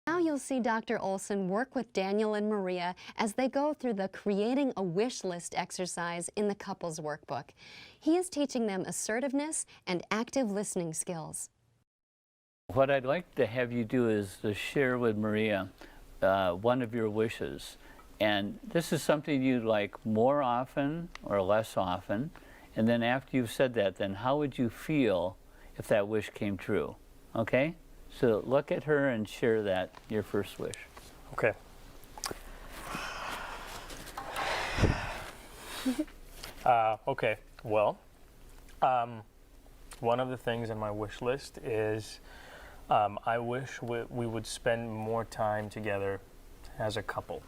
Now you'll see Dr. Olson work with Daniel and Maria as they go through the Creating a Wish List exercise in the couples workbook. He is teaching them assertiveness and active listening skills. What I'd like to have you do is to share with Maria one of your wishes. And this is something you'd like more often or less often. And then after you've said that, then how would you feel if that wish came true? Okay? So look at her and share that, your first wish. Okay. Okay, well, one of the things in my wish list is I wish we would spend more time together as a couple.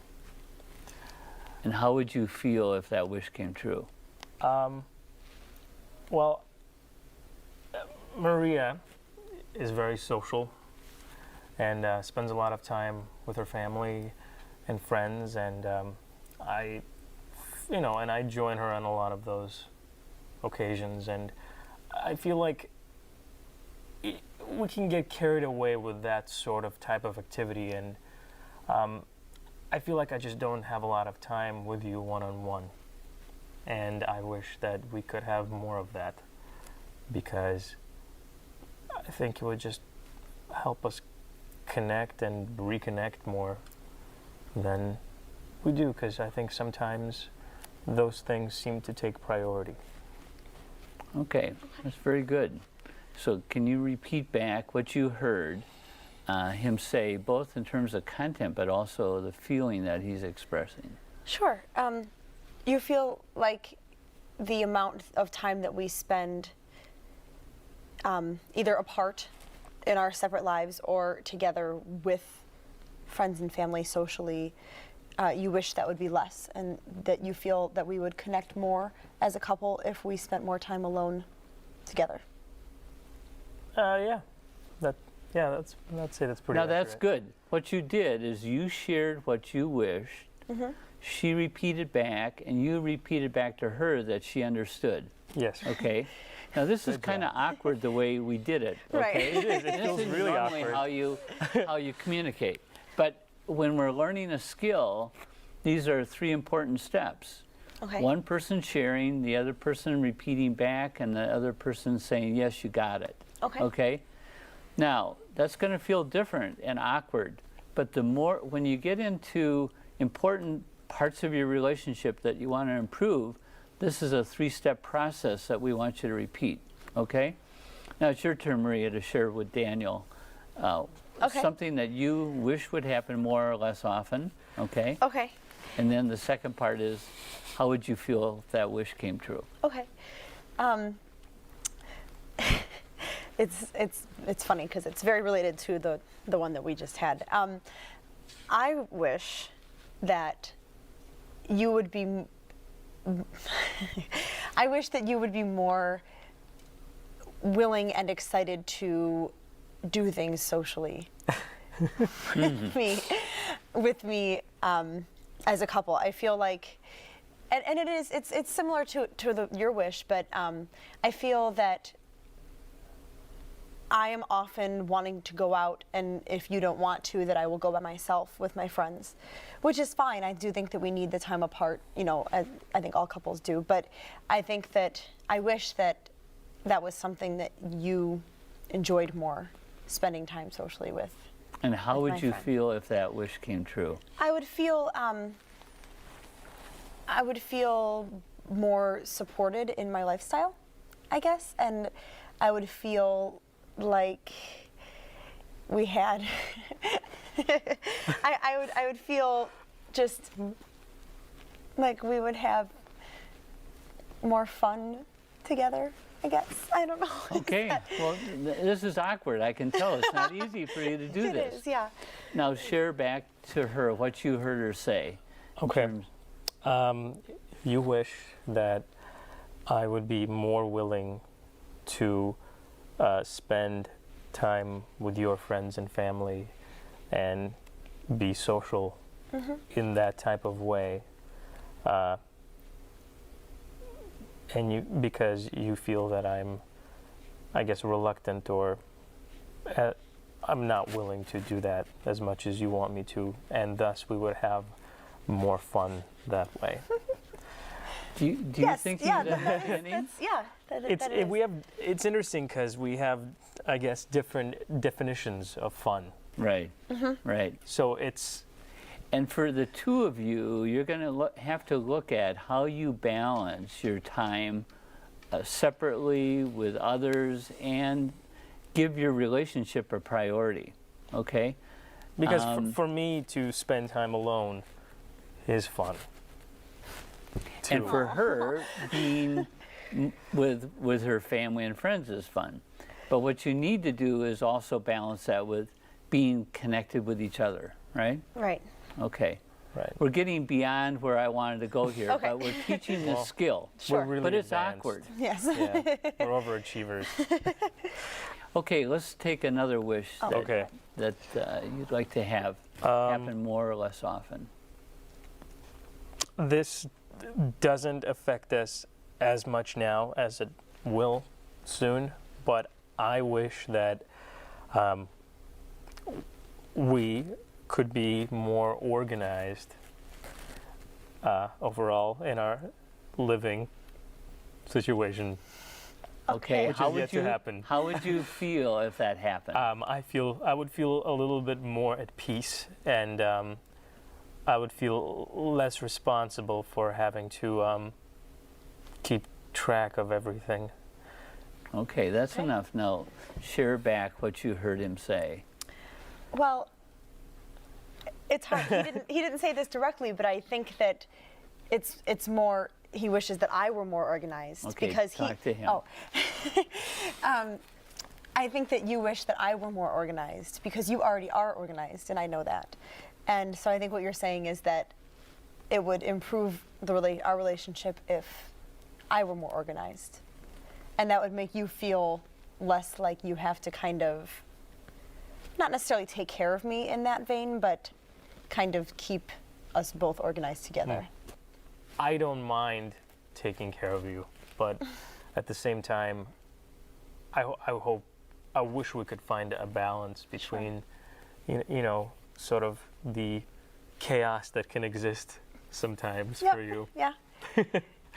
And how would you feel if that wish came true? Well, Maria is very social and spends a lot of time with her family and friends, and I join her on a lot of those occasions, and I feel like we can get carried away with that sort of type of activity, and I feel like I just don't have a lot of time with you one-on-one, and I wish that we could have more of that, because I think it would just help us connect and reconnect more than we do, because I think sometimes those things seem to take priority. Okay, that's very good. So can you repeat back what you heard him say, both in terms of content but also the feeling that he's expressing? Sure. You feel like the amount of time that we spend either apart in our separate lives or together with friends and family socially, you wish that would be less, and that you feel that we would connect more as a couple if we spent more time alone together. Yeah, I'd say that's pretty Now accurate. that's good. What you did is you shared what you wished, she repeated back, and you repeated back to her that she understood. Yes. Okay. Now this is kind of awkward the way we did it. Okay. It is. It feels This is really normally awkward. how you communicate. But when we're learning a skill, these are 3 important steps. Okay. One person sharing, the other person repeating back, and the other person saying, yes, you got it. Okay. Okay? Now, that's going to feel different and awkward, but the more, when you get into important parts of your relationship that you want to improve, this is a 3-step process that we want you to repeat, okay? Now it's your turn, Maria, to share with Daniel something that you wish would happen more or less often, okay? Okay. And then the second part is, how would you feel if that wish came true? Okay. It's funny because it's very related to the one that we just had. I wish that you would be I wish that you would be more willing and excited to do things socially with me as a couple. I feel like, and it's similar to your wish, but I feel that I am often wanting to go out, and if you don't want to, that I will go by myself with my friends, which is fine. I do think that we need the time apart, you know, as I think all couples do, but I think that I wish that that was something that you enjoyed more, spending time socially with. And how would you feel if that wish came true? I would feel more supported in my lifestyle, I guess, and I would feel like we had I would feel just like we would have more fun together, I guess. I don't know. Okay, well, this is awkward. I can tell. It's not easy for you to do this. It is, yeah. Now share back to her what you heard her say. Okay. You wish that I would be more willing to spend time with your friends and family and be social in that type of way, and because you feel that I'm, I guess, reluctant or I'm not willing to do that as much as you want me to, and thus we would have more fun that way. Do you Yes, think yeah, you it's interesting because we have, I guess, different definitions of fun. Right, right. So it's, And for the two of you, you're going to have to look at how you balance your time separately with others and give your relationship a priority, okay? because for me to spend time alone is fun. And too. for her, being with her family and friends is fun. But what you need to do is also balance that with being connected with each other, right? Right. Okay. Right. We're getting beyond where I wanted to go here, Okay. but we're teaching this skill. Sure. We're really But it's advanced. awkward. Yes. Yeah, we're overachievers. Okay, let's take another wish that, Okay. that you'd like to have happen more or less often. This doesn't affect us as much now as it will soon, but I wish that we could be more organized overall in our living situation. Okay, Which is yet to happen. How would you feel if that happened? I would feel a little bit more at peace, and I would feel less responsible for having to keep track of everything. Okay, that's enough. Now, share back what you heard him say. Well, it's hard. He didn't say this directly, but I think that it's more. He wishes that I were more organized Okay, because talk to him. Oh, I think that you wish that I were more organized because you already are organized, and I know that. And so I think what you're saying is that it would improve our relationship if I were more organized, and that would make you feel less like you have to kind of not necessarily take care of me in that vein, but kind of keep us both organized together. I don't mind taking care of you, but at the same time, I wish we could find a balance between, you know, sort of the chaos that can exist sometimes for you. Yeah.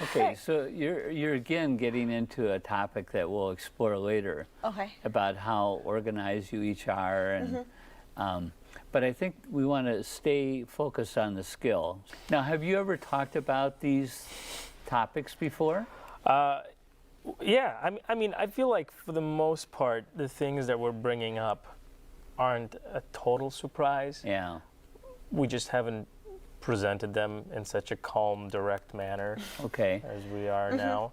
Okay, so you're again getting into a topic that we'll explore later. Okay. About how organized you each are, and but I think we want to stay focused on the skill. Now, have you ever talked about these topics before? Yeah, I mean, I feel like for the most part, the things that we're bringing up aren't a total surprise. Yeah. We just haven't presented them in such a calm, direct manner Okay. as we are now.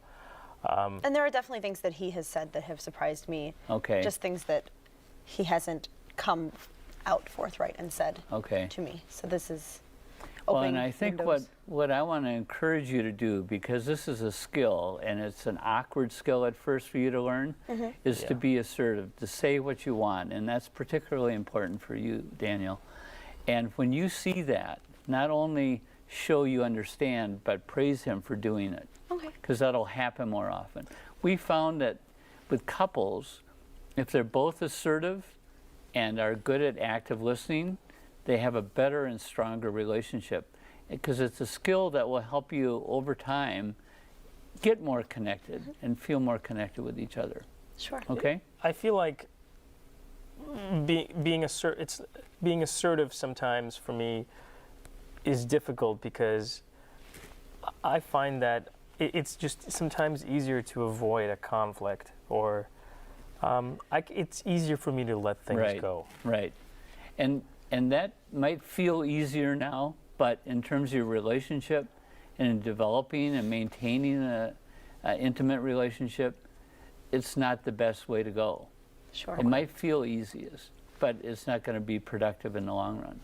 And there are definitely things that he has said that have surprised me. Okay. Just things that he hasn't come out forthright and said Okay. to me. So this is Well, opening and I think windows. what I want to encourage you to do, because this is a skill, and it's an awkward skill at first for you to learn, is to Yeah. be assertive, to say what you want, and that's particularly important for you, Daniel. And when you see that, not only show you understand, but praise him for doing it, Okay. because that'll happen more often. We found that with couples, if they're both assertive and are good at active listening, they have a better and stronger relationship, because it's a skill that will help you over time get more connected and feel more connected with each other. Sure. Okay? I feel like being assertive sometimes for me is difficult because I find that it's just sometimes easier to avoid a conflict, or it's easier for me to let things go. Right. And that might feel easier now, but in terms of your relationship and in developing and maintaining an intimate relationship, it's not the best way to go. Sure. It might feel easiest, but it's not going to be productive in the long run.